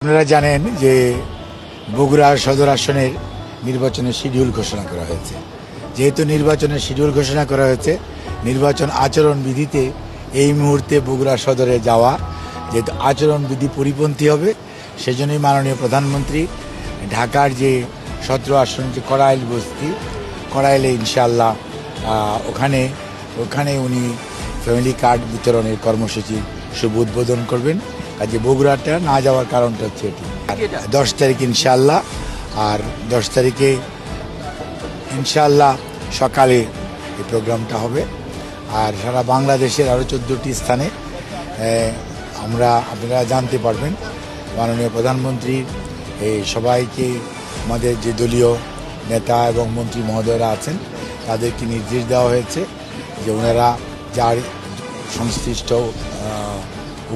আপনারা জানেন যে বগুড়া সদর আসনের নির্বাচনের শিডিউল ঘোষণা করা হয়েছে। যেহেতু নির্বাচনের শিডিউল ঘোষণা করা হয়েছে, নির্বাচন আচরণবিধিতে এই মুহূর্তে বগুড়া সদরে যাওয়া যেহেতু আচরণবিধি পরিপন্থী হবে, সেজন্যই মাননীয় প্রধানমন্ত্রী ঢাকার যে 17 আসন যে কড়াইল বস্তি, কড়াইলে ইনশাআল্লাহ ওখানে উনি ফ্যামিলি কার্ড বিতরণের কর্মসূচির শুভ উদ্বোধন করবেন। কাজে বগুড়াটা না যাওয়ার কারণটা হচ্ছে এটি। 10 তারিখ ইনশাআল্লাহ, আর 10 তারিখে ইনশাআল্লাহ সকালে এই প্রোগ্রামটা হবে। আর সারা বাংলাদেশের আরও 14টি স্থানে আপনারা জানতে পারবেন। মাননীয় প্রধানমন্ত্রীর সবাইকে আমাদের যে দলীয় নেতা এবং মন্ত্রী মহোদয়রা আছেন তাদেরকে নির্দেশ দেওয়া হয়েছে যে ওনারা যার সংশ্লিষ্ট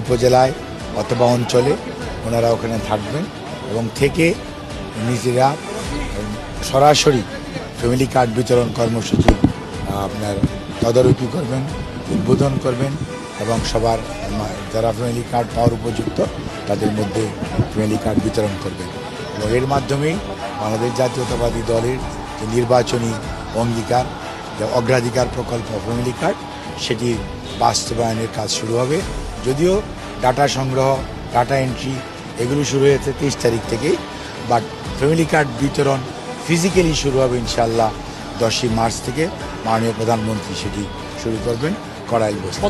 উপজেলায় অথবা অঞ্চলে ওনারা ওখানে থাকবেন এবং থেকে নিজেরা সরাসরি ফ্যামিলি কার্ড বিতরণ কর্মসূচি আপনার তদারকি করবেন, উদ্বোধন করবেন এবং সবার যারা ফ্যামিলি কার্ড পাওয়ার উপযুক্ত তাদের মধ্যে ফ্যামিলি কার্ড বিতরণ করবেন। এবং এর মাধ্যমেই বাংলাদেশ জাতীয়তাবাদী দলের যে নির্বাচনী অঙ্গীকার, যে অগ্রাধিকার প্রকল্প ফ্যামিলি কার্ড, সেটির বাস্তবায়নের কাজ শুরু হবে। যদিও ডাটা সংগ্রহ, ডাটা এন্ট্রি এগুলো শুরু হয়েছে 23 তারিখ থেকেই, বাট ফ্যামিলি কার্ড বিতরণ ফিজিক্যালি শুরু হবে ইনশাআল্লাহ 10ই মার্চ থেকে। মাননীয় প্রধানমন্ত্রী সেটি শুরু করবেন কড়াইল বস্তি।